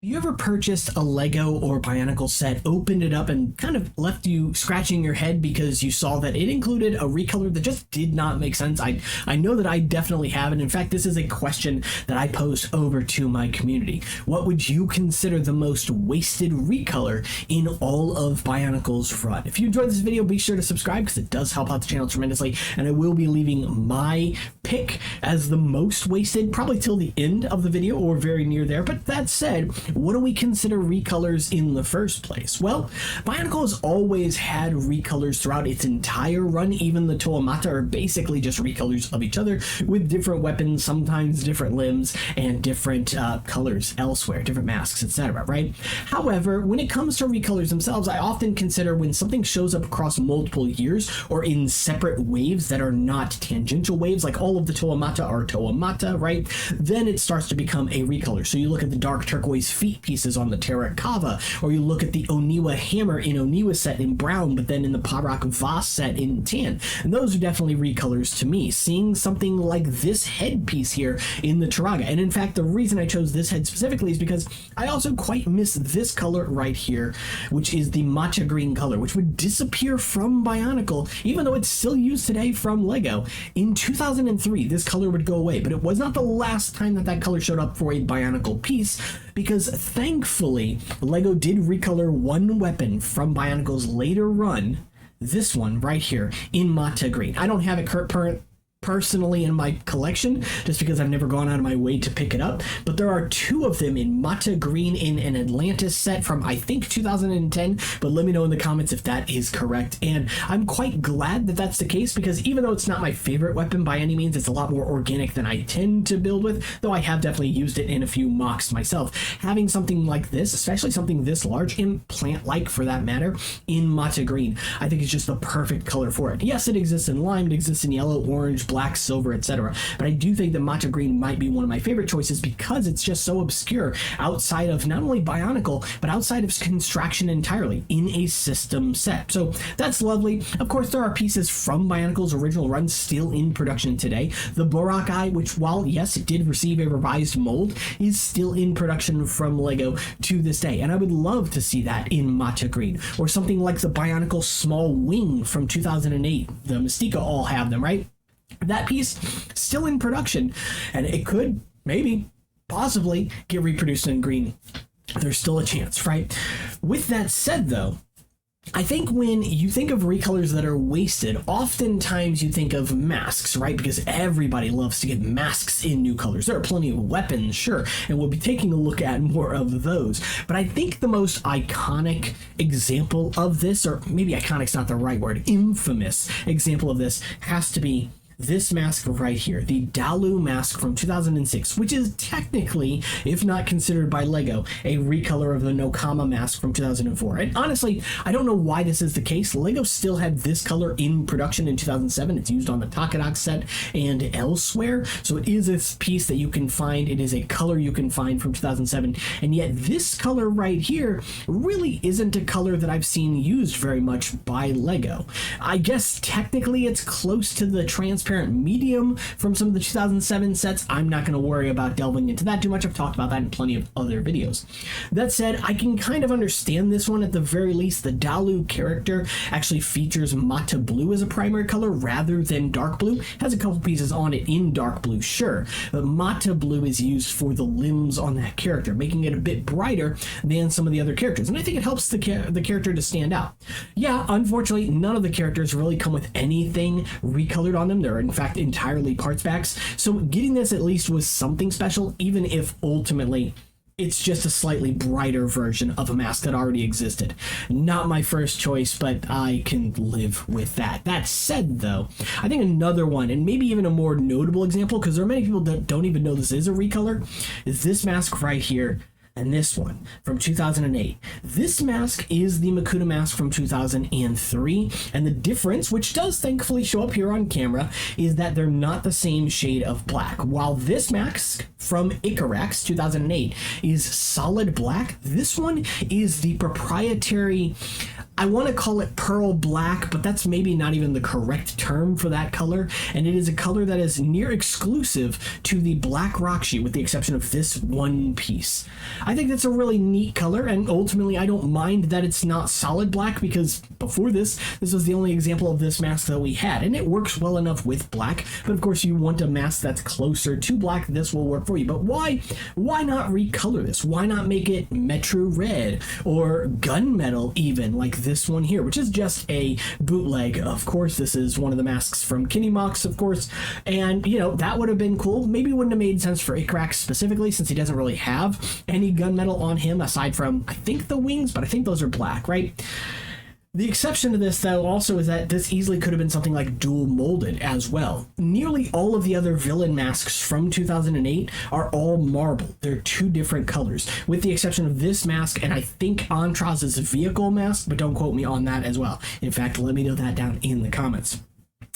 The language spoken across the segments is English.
You ever purchased a Lego or Bionicle set, opened it up, and kind of left you scratching your head because you saw that it included a recolor that just did not make sense? I know that I definitely have, and in fact, this is a question that I post over to my community. What would you consider the most wasted recolor in all of Bionicle's run? If you enjoyed this video, be sure to subscribe because it does help out the channel tremendously, and I will be leaving my pick as the most wasted probably till the end of the video or very near there. But that said, what do we consider recolors in the first place? Well, Bionicle has always had recolors throughout its entire run. Even the Toamata are basically just recolors of each other with different weapons, sometimes different limbs, and different colors elsewhere, different masks, etc., right? However, when it comes to recolors themselves, I often consider when something shows up across multiple years or in separate waves that are not tangential waves, like all of the Toamata are Toamata, right? Then it starts to become a recolor. So you look at the dark turquoise feet pieces on the Terrakava, or you look at the Oniwa hammer in Oniwa set in brown, but then in the Parak Vase set in tan. And those are definitely recolors to me. Seeing something like this headpiece here in the Turaga. And in fact, the reason I chose this head specifically is because I also quite miss this color right here, which is the matcha green color, which would disappear from Bionicle, even though it's still used today from Lego. In 2003, this color would go away, but it was not the last time that that color showed up for a Bionicle piece, because thankfully, Lego did recolor one weapon from Bionicle's later run, this one right here, in Mata Green. I don't have it personally in my collection, just because I've never gone out of my way to pick it up, but there are two of them in Mata Green in an Atlantis set from, I think, 2010, but let me know in the comments if that is correct. And I'm quite glad that that's the case, because even though it's not my favorite weapon by any means, it's a lot more organic than I tend to build with, though I have definitely used it in a few mocks myself. Having something like this, especially something this large, and plant-like for that matter, in Mata Green, I think is just the perfect color for it. Yes, it exists in lime, it exists in yellow, orange, black, silver, etc. But I do think that Matcha Green might be one of my favorite choices because it's just so obscure outside of not only Bionicle, but outside of Construction entirely in a system set. So that's lovely. Of course, there are pieces from Bionicle's original run still in production today. The Borak Eye, which while, yes, it did receive a revised mold, is still in production from Lego to this day. And I would love to see that in Matcha Green. Or something like the Bionicle Small Wing from 2008. The Mystica all have them, right? That piece still in production, and it could maybe possibly get reproduced in green. There's still a chance, right? With that said, though, I think when you think of recolors that are wasted, oftentimes you think of masks, right? Because everybody loves to get masks in new colors. There are plenty of weapons, sure, and we'll be taking a look at more of those. But I think the most iconic example of this, or maybe iconic's not the right word, infamous example of this, has to be this mask right here, the Dalu mask from 2006, which is technically, if not considered by Lego, a recolor of the Nokama mask from 2004. And honestly, I don't know why this is the case. Lego still had this color in production in 2007. It's used on the Takadak set and elsewhere. So it is a piece that you can find. It is a color you can find from 2007. And yet this color right here really isn't a color that I've seen used very much by Lego. I guess technically it's close to the transparent medium from some of the 2007 sets. I'm not going to worry about delving into that too much. I've talked about that in plenty of other videos. That said, I can kind of understand this one at the very least. The Dalu character actually features Mata Blue as a primary color rather than dark blue. It has a couple pieces on it in dark blue, sure, but Mata Blue is used for the limbs on that character, making it a bit brighter than some of the other characters, and I think it helps the character to stand out. Yeah, unfortunately, none of the characters really come with anything recolored on them. They're in fact entirely parts packs, so getting this at least was something special, even if ultimately it's just a slightly brighter version of a mask that already existed. Not my first choice, but I can live with that. That said, though, I think another one, and maybe even a more notable example, because there are many people that don't even know this is a recolor, is this mask right here. And this one from 2008. This mask is the Makuta mask from 2003, and the difference, which does thankfully show up here on camera, is that they're not the same shade of black. While this mask from Icarax 2008 is solid black, this one is the proprietary, I want to call it pearl black, but that's maybe not even the correct term for that color, and it is a color that is near exclusive to the black rock sheet with the exception of this one piece. I think that's a really neat color, and ultimately I don't mind that it's not solid black, because before this was the only example of this mask that we had, and it works well enough with black. But of course you want a mask that's closer to black, this will work for you. But why not recolor this? Why not make it Metro Red or Gunmetal even, like this one here, which is just a bootleg. Of course, this is one of the masks from Kinemox, of course, and you know, that would have been cool. Maybe it wouldn't have made sense for Icrax specifically, since he doesn't really have any gunmetal on him aside from, I think, the wings, but I think those are black, right? The exception to this, though, also is that this easily could have been something like dual molded as well. Nearly all of the other villain masks from 2008 are all marble. They're two different colors, with the exception of this mask and I think Antraz's vehicle mask, but don't quote me on that as well. In fact, let me know that down in the comments.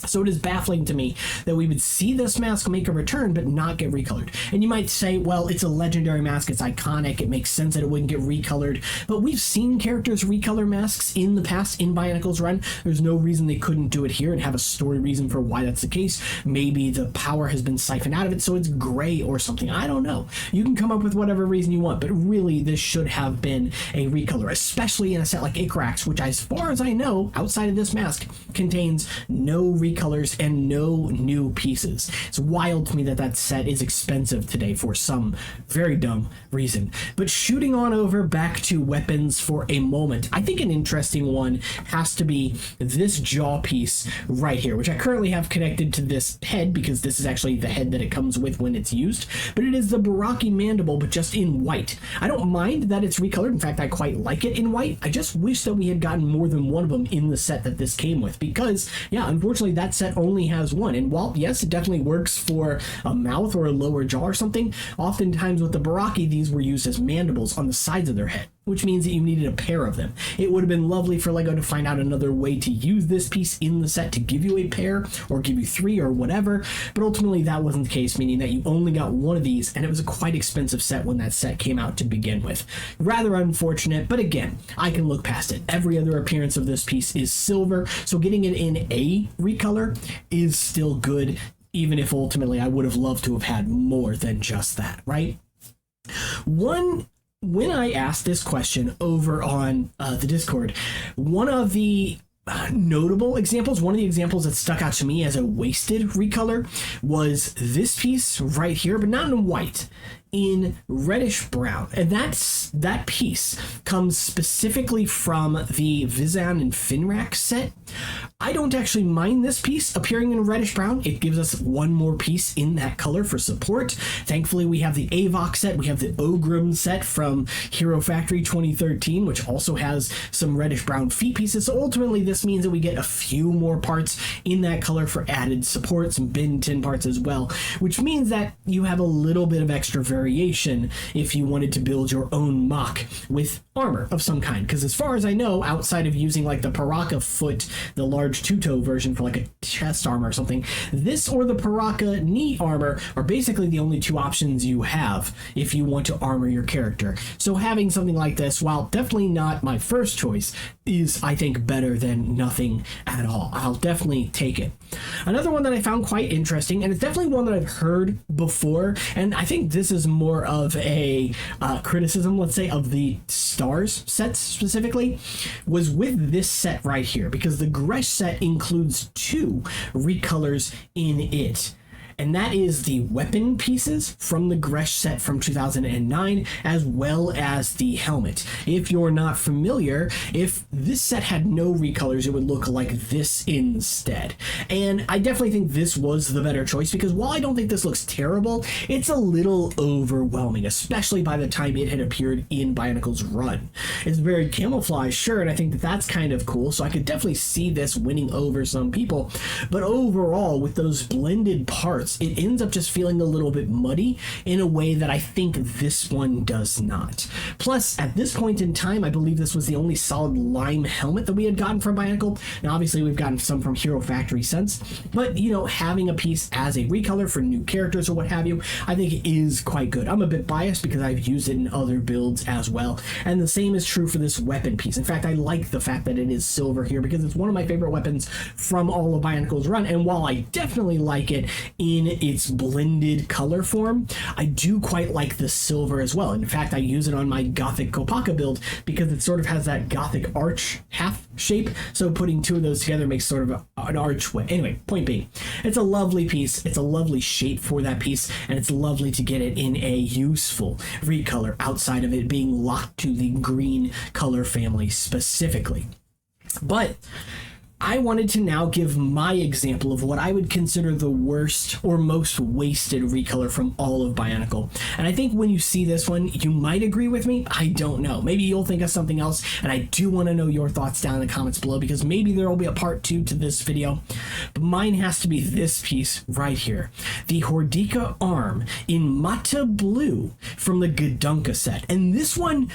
So it is baffling to me that we would see this mask make a return but not get recolored. And you might say, well, it's a legendary mask, it's iconic, it makes sense that it wouldn't get recolored, but we've seen characters recolor masks in the past in Bionicle's run. There's no reason they couldn't do it here and have a story reason for why that's the case. Maybe the power has been siphoned out of it so it's gray or something. I don't know. You can come up with whatever reason you want, but really this should have been a recolor, especially in a set like Icrax, which as far as I know, outside of this mask, contains no recolors and no new pieces. It's wild to me that that set is expensive today for some very dumb reason. But shooting on over back to weapons for a moment, I think an interesting one has to be this jaw piece right here, which I currently have connected to this head because this is actually the head that it comes with when it's used, but it is the Baraki mandible, but just in white. I don't mind that it's recolored. In fact, I quite like it in white. I just wish that we had gotten more than one of them in the set that this came with, because yeah, unfortunately that set only has one. And while yes, it definitely works for a mouth or a lower jaw or something, oftentimes with the Baraki these were used as mandibles on the sides of their head, which means that you needed a pair of them. It would have been lovely for LEGO to find out another way to use this piece in the set to give you a pair or give you three or whatever, but ultimately that wasn't the case, meaning that you only got one of these, and it was a quite expensive set when that set came out to begin with. Rather unfortunate, but again, I can look past it. Every other appearance of this piece is silver, so getting it in a recolor is still good, even if ultimately I would have loved to have had more than just that, right? When I asked this question over on the Discord, one of the notable examples, one of the examples that stuck out to me as a wasted recolor was this piece right here, but not in white, in reddish brown. And that piece comes specifically from the Vizan and Finrak set. I don't actually mind this piece appearing in reddish brown. It gives us one more piece in that color for support. Thankfully, we have the Avox set, we have the Ogrim set from Hero Factory 2013, which also has some reddish brown feet pieces. So ultimately, this means that we get a few more parts in that color for added support, some bin tin parts as well, which means that you have a little bit of extra variation if you wanted to build your own mock with armor of some kind. Because as far as I know, outside of using like the Paraka foot, the large two-toe version for like a chest armor or something, this or the Paraka knee armor are basically the only two options you have if you want to armor your character. So having something like this, while definitely not my first choice, is I think better than nothing at all. I'll definitely take it. Another one that I found quite interesting, and it's definitely one that I've heard before, and I think this is more of a criticism, let's say, of the Stars sets specifically, was with this set right here, because the Gresh set includes two recolors in it. And that is the weapon pieces from the Gresh set from 2009, as well as the helmet. If you're not familiar, if this set had no recolors, it would look like this instead. And I definitely think this was the better choice, because while I don't think this looks terrible, it's a little overwhelming, especially by the time it had appeared in Bionicle's run. It's very camouflage, sure, and I think that that's kind of cool, so I could definitely see this winning over some people. But overall, with those blended parts, parts, it ends up just feeling a little bit muddy in a way that I think this one does not. Plus, at this point in time, I believe this was the only solid lime helmet that we had gotten from Bionicle. Now, obviously, we've gotten some from Hero Factory since, but, you know, having a piece as a recolor for new characters or what have you, I think is quite good. I'm a bit biased because I've used it in other builds as well, and the same is true for this weapon piece. In fact, I like the fact that it is silver here because it's one of my favorite weapons from all of Bionicle's run, and while I definitely like it in its blended color form, I do quite like the silver as well. In fact, I use it on my Gothic Kopaka build because it sort of has that Gothic arch half shape, so putting two of those together makes sort of an archway. Anyway, point being, it's a lovely piece, it's a lovely shape for that piece, and it's lovely to get it in a useful recolor outside of it being locked to the green color family specifically. But I wanted to now give my example of what I would consider the worst or most wasted recolor from all of Bionicle. And I think when you see this one, you might agree with me. I don't know. Maybe you'll think of something else, and I do want to know your thoughts down in the comments below, because maybe there will be a part 2 to this video. But mine has to be this piece right here. The Hordika arm in Mata Blue from the Gdunka set. And this one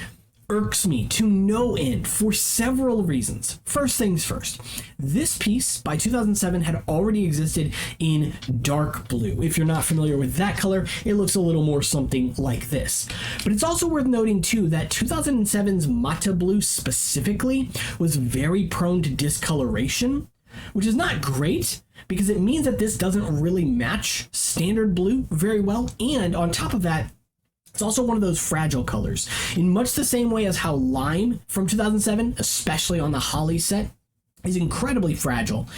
irks me to no end for several reasons. First things first, this piece by 2007 had already existed in dark blue. If you're not familiar with that color, it looks a little more something like this. But it's also worth noting too that 2007's Mata Blue specifically was very prone to discoloration, which is not great because it means that this doesn't really match standard blue very well. And on top of that, it's also one of those fragile colors, in much the same way as how lime from 2007, especially on the Holly set, is incredibly fragile.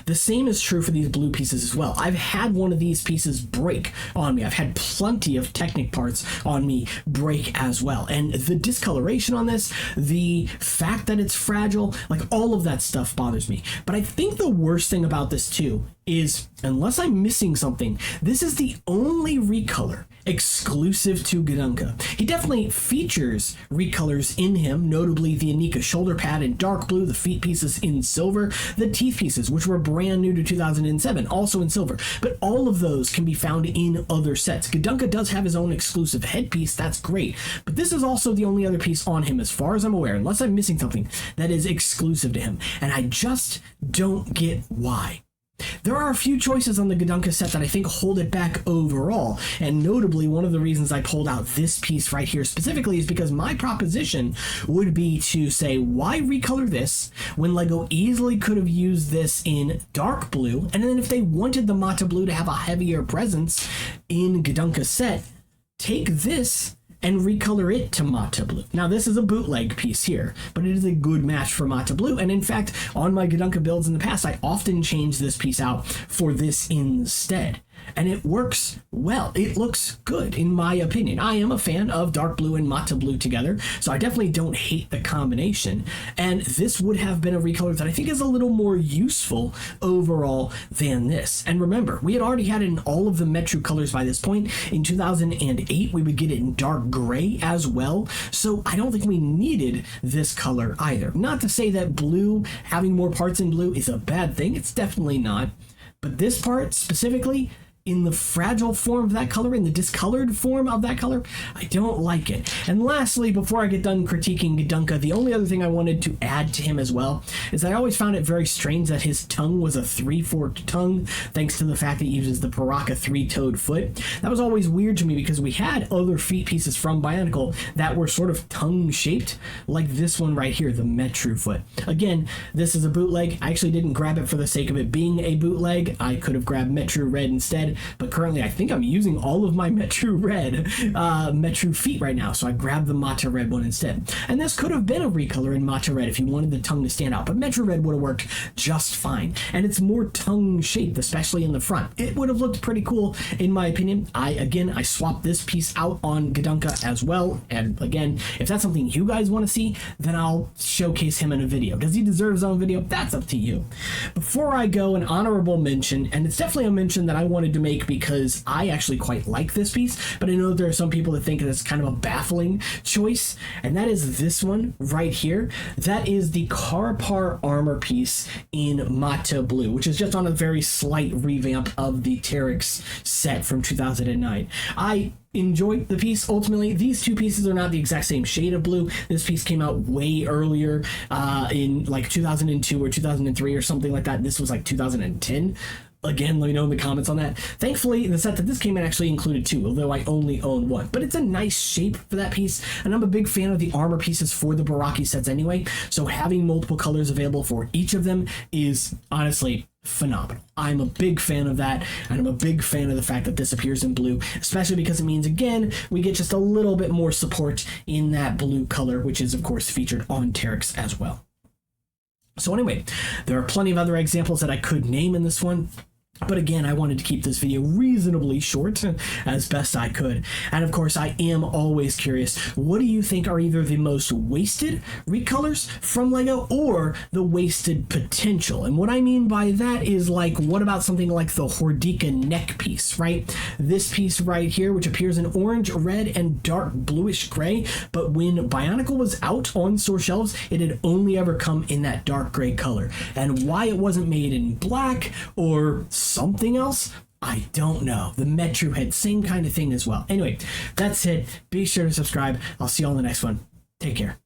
The same is true for these blue pieces as well. I've had one of these pieces break on me. I've had plenty of Technic parts on me break as well. And the discoloration on this, the fact that it's fragile, like all of that stuff bothers me. But I think the worst thing about this too is, unless I'm missing something, this is the only recolor exclusive to Gdunka. He definitely features recolors in him, notably the Anika shoulder pad in dark blue, the feet pieces in silver, the teeth pieces, which were brand new to 2007, also in silver. But all of those can be found in other sets. Gdunka does have his own exclusive headpiece, that's great, but this is also the only other piece on him, as far as I'm aware, unless I'm missing something, that is exclusive to him. And I just don't get why. There are a few choices on the Gdunka set that I think hold it back overall, and notably one of the reasons I pulled out this piece right here specifically is because my proposition would be to say, why recolor this when LEGO easily could have used this in dark blue, and then if they wanted the Mata Blue to have a heavier presence in Gdunka set, take this and recolor it to Mata Blue. Now, this is a bootleg piece here, but it is a good match for Mata Blue, and in fact, on my Gdunka builds in the past, I often change this piece out for this instead. And it works well. It looks good, in my opinion. I am a fan of dark blue and Mata Blue together, so I definitely don't hate the combination. And this would have been a recolor that I think is a little more useful overall than this. And remember, we had already had it in all of the Metru colors by this point. In 2008, we would get it in dark gray as well. So I don't think we needed this color either. Not to say that blue, having more parts in blue, is a bad thing. It's definitely not. But this part specifically, in the fragile form of that color, in the discolored form of that color, I don't like it. And lastly, before I get done critiquing Gdunka, the only other thing I wanted to add to him as well is I always found it very strange that his tongue was a 3-forked tongue, thanks to the fact that he uses the Paraka 3-toed foot. That was always weird to me because we had other feet pieces from Bionicle that were sort of tongue-shaped, like this one right here, the Metru foot. Again, this is a bootleg. I actually didn't grab it for the sake of it being a bootleg. I could have grabbed Metru Red instead, but currently I think I'm using all of my Metru Red Metru feet right now, so I grabbed the Mata Red one instead. And this could have been a recolor in Mata Red if you wanted the tongue to stand out, but Metru Red would have worked just fine. And it's more tongue-shaped, especially in the front. It would have looked pretty cool, in my opinion. I swapped this piece out on Gdunka as well, and again, if that's something you guys want to see, then I'll showcase him in a video. Does he deserve his own video? That's up to you. Before I go, an honorable mention, and it's definitely a mention that I wanted to make make because I actually quite like this piece, but I know there are some people that think that's kind of a baffling choice, and that is this one right here. That is the Carpar armor piece in Mata Blue, which is just on a very slight revamp of the Teryx set from 2009. I enjoy the piece. Ultimately, these two pieces are not the exact same shade of blue. This piece came out way earlier, in like 2002 or 2003 or something like that. This was like 2010. Again, let me know in the comments on that. Thankfully, the set that this came in actually included two, although I only own one. But it's a nice shape for that piece, and I'm a big fan of the armor pieces for the Baraki sets anyway, so having multiple colors available for each of them is honestly phenomenal. I'm a big fan of that, and I'm a big fan of the fact that this appears in blue, especially because it means, again, we get just a little bit more support in that blue color, which is, of course, featured on Teryx as well. So anyway, there are plenty of other examples that I could name in this one. But again, I wanted to keep this video reasonably short as best I could. And of course, I am always curious, what do you think are either the most wasted recolors from LEGO or the wasted potential? And what I mean by that is, like, what about something like the Hordika neck piece, right? This piece right here, which appears in orange, red, and dark bluish gray, but when Bionicle was out on store shelves, it had only ever come in that dark gray color. And why it wasn't made in black or something else, I don't know. The Metro had same kind of thing as well. Anyway, that's it. Be sure to subscribe. I'll see you all in the next one. Take care.